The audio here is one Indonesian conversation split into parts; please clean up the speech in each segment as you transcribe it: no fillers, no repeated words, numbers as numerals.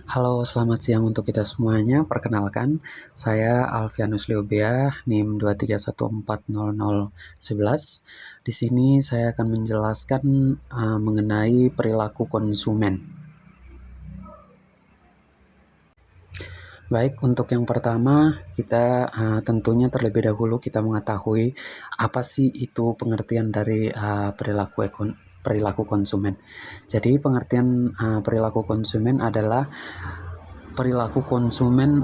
Halo, selamat siang untuk kita semuanya. Perkenalkan, saya Alfianus Liobea, NIM 231400011. Di sini saya akan menjelaskan mengenai perilaku konsumen. Baik, untuk yang pertama, kita tentunya terlebih dahulu kita mengetahui apa sih itu pengertian dari perilaku konsumen. Jadi, pengertian perilaku konsumen adalah perilaku konsumen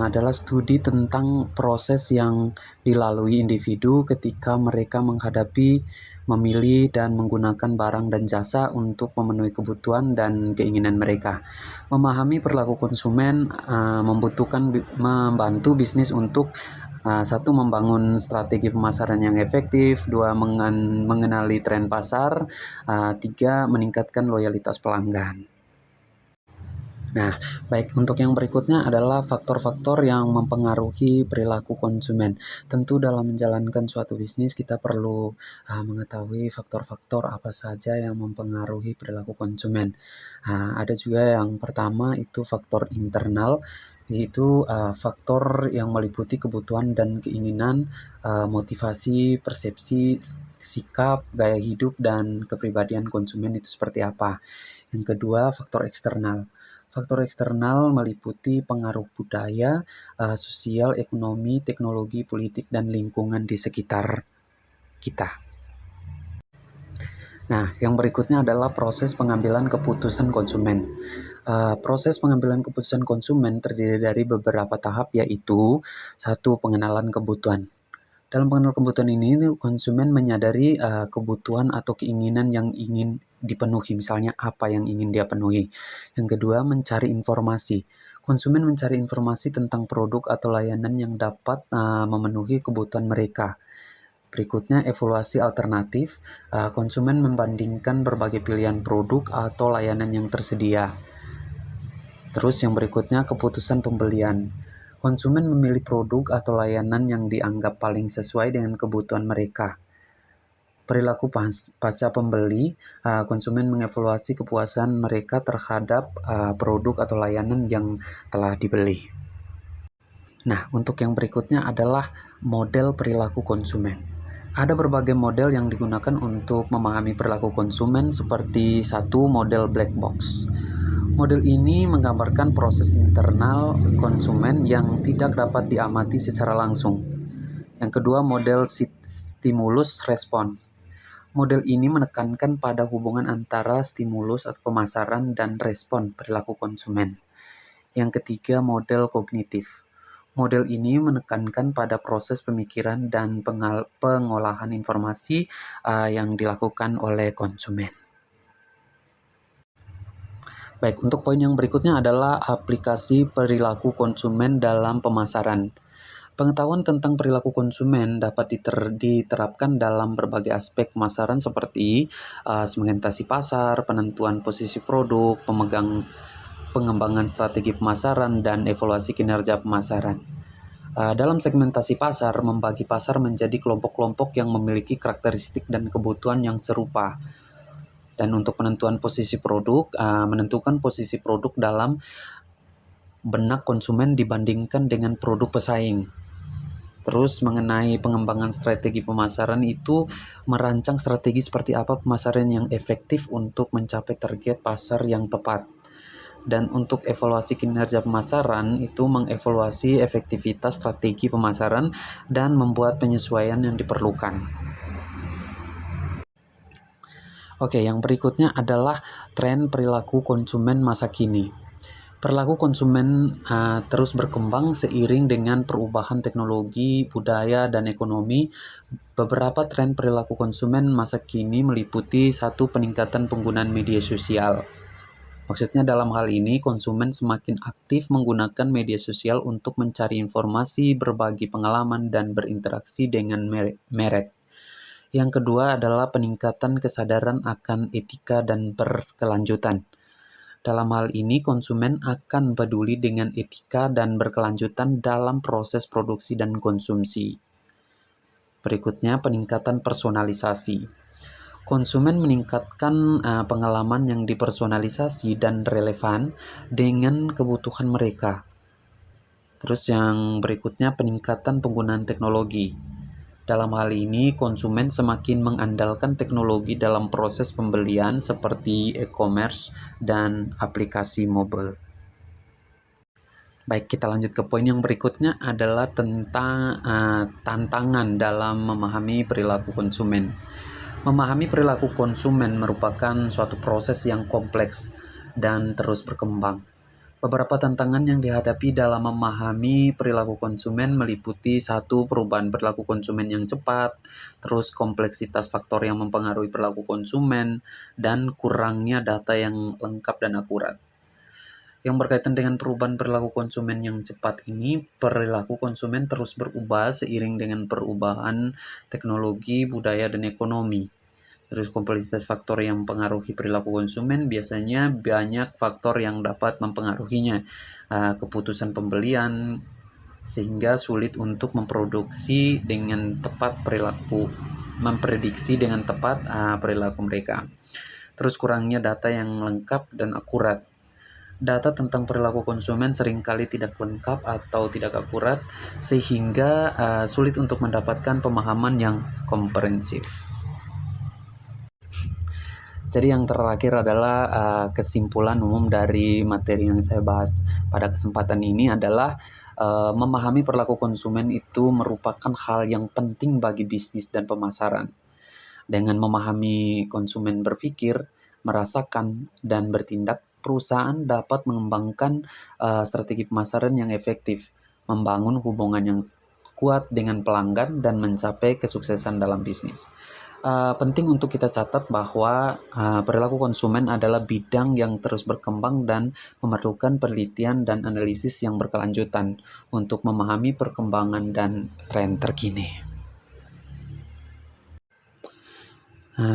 adalah studi tentang proses yang dilalui individu ketika mereka menghadapi, memilih, dan menggunakan barang dan jasa untuk memenuhi kebutuhan dan keinginan mereka. Memahami perilaku konsumen membantu bisnis untuk satu, membangun strategi pemasaran yang efektif, dua, mengenali tren pasar, tiga, meningkatkan loyalitas pelanggan. Nah, baik, untuk yang berikutnya adalah faktor-faktor yang mempengaruhi perilaku konsumen. Tentu dalam menjalankan suatu bisnis kita perlu mengetahui faktor-faktor apa saja yang mempengaruhi perilaku konsumen. Ada juga yang pertama itu faktor internal, yaitu faktor yang meliputi kebutuhan dan keinginan, motivasi, persepsi, sikap, gaya hidup, dan kepribadian konsumen itu seperti apa. Yang kedua, faktor eksternal. Faktor eksternal meliputi pengaruh budaya, sosial, ekonomi, teknologi, politik, dan lingkungan di sekitar kita. Nah, yang berikutnya adalah proses pengambilan keputusan konsumen. Proses pengambilan keputusan konsumen terdiri dari beberapa tahap, yaitu satu, pengenalan kebutuhan. Dalam pengenalan kebutuhan ini, konsumen menyadari kebutuhan atau keinginan yang ingin dipenuhi, misalnya apa yang ingin dia penuhi. Yang kedua, mencari informasi. Konsumen mencari informasi tentang produk atau layanan yang dapat memenuhi kebutuhan mereka. Berikutnya, evaluasi alternatif. Konsumen membandingkan berbagai pilihan produk atau layanan yang tersedia. Terus yang berikutnya, keputusan pembelian. Konsumen memilih produk atau layanan yang dianggap paling sesuai dengan kebutuhan mereka. Perilaku pasca pembeli, konsumen mengevaluasi kepuasan mereka terhadap produk atau layanan yang telah dibeli. Nah, untuk yang berikutnya adalah model perilaku konsumen. Ada berbagai model yang digunakan untuk memahami perilaku konsumen seperti satu, model black box. Model ini menggambarkan proses internal konsumen yang tidak dapat diamati secara langsung. Yang kedua, model stimulus respons. Model ini menekankan pada hubungan antara stimulus atau pemasaran dan respon perilaku konsumen. Yang ketiga, model kognitif. Model ini menekankan pada proses pemikiran dan pengolahan informasi yang dilakukan oleh konsumen. Baik, untuk poin yang berikutnya adalah aplikasi perilaku konsumen dalam pemasaran. Pengetahuan tentang perilaku konsumen dapat diterapkan dalam berbagai aspek pemasaran seperti segmentasi pasar, penentuan posisi produk, pengembangan strategi pemasaran, dan evaluasi kinerja pemasaran. Dalam segmentasi pasar, membagi pasar menjadi kelompok-kelompok yang memiliki karakteristik dan kebutuhan yang serupa. Dan untuk penentuan posisi produk, menentukan posisi produk dalam benak konsumen dibandingkan dengan produk pesaing. Terus mengenai pengembangan strategi pemasaran itu merancang strategi seperti apa pemasaran yang efektif untuk mencapai target pasar yang tepat. Dan untuk evaluasi kinerja pemasaran itu mengevaluasi efektivitas strategi pemasaran dan membuat penyesuaian yang diperlukan. Oke, yang berikutnya adalah tren perilaku konsumen masa kini. Perilaku konsumen terus berkembang seiring dengan perubahan teknologi, budaya, dan ekonomi. Beberapa tren perilaku konsumen masa kini meliputi satu, peningkatan penggunaan media sosial. Maksudnya dalam hal ini, konsumen semakin aktif menggunakan media sosial untuk mencari informasi, berbagi pengalaman, dan berinteraksi dengan merek. Yang kedua adalah peningkatan kesadaran akan etika dan berkelanjutan. Dalam hal ini, konsumen akan peduli dengan etika dan berkelanjutan dalam proses produksi dan konsumsi. Berikutnya, peningkatan personalisasi. Konsumen meningkatkan pengalaman yang dipersonalisasi dan relevan dengan kebutuhan mereka. Terus yang berikutnya, peningkatan penggunaan teknologi. Dalam hal ini, konsumen semakin mengandalkan teknologi dalam proses pembelian seperti e-commerce dan aplikasi mobile. Baik, kita lanjut ke poin yang berikutnya adalah tentang tantangan dalam memahami perilaku konsumen. Memahami perilaku konsumen merupakan suatu proses yang kompleks dan terus berkembang. Beberapa tantangan yang dihadapi dalam memahami perilaku konsumen meliputi satu, perubahan perilaku konsumen yang cepat, terus kompleksitas faktor yang mempengaruhi perilaku konsumen, dan kurangnya data yang lengkap dan akurat. Yang berkaitan dengan perubahan perilaku konsumen yang cepat ini, perilaku konsumen terus berubah seiring dengan perubahan teknologi, budaya, dan ekonomi. Terus kompleksitas faktor yang mempengaruhi perilaku konsumen, biasanya banyak faktor yang dapat mempengaruhinya. Keputusan pembelian, sehingga sulit untuk memprediksi dengan tepat perilaku mereka. Terus kurangnya data yang lengkap dan akurat. Data tentang perilaku konsumen seringkali tidak lengkap atau tidak akurat, sehingga sulit untuk mendapatkan pemahaman yang komprehensif. Jadi yang terakhir adalah kesimpulan umum dari materi yang saya bahas pada kesempatan ini adalah memahami perilaku konsumen itu merupakan hal yang penting bagi bisnis dan pemasaran. Dengan memahami konsumen berpikir, merasakan, dan bertindak, perusahaan dapat mengembangkan strategi pemasaran yang efektif, membangun hubungan yang kuat dengan pelanggan, dan mencapai kesuksesan dalam bisnis. Penting untuk kita catat bahwa perilaku konsumen adalah bidang yang terus berkembang dan memerlukan penelitian dan analisis yang berkelanjutan untuk memahami perkembangan dan tren terkini.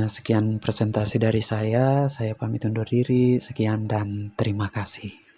Sekian presentasi dari saya pamit undur diri, sekian dan terima kasih.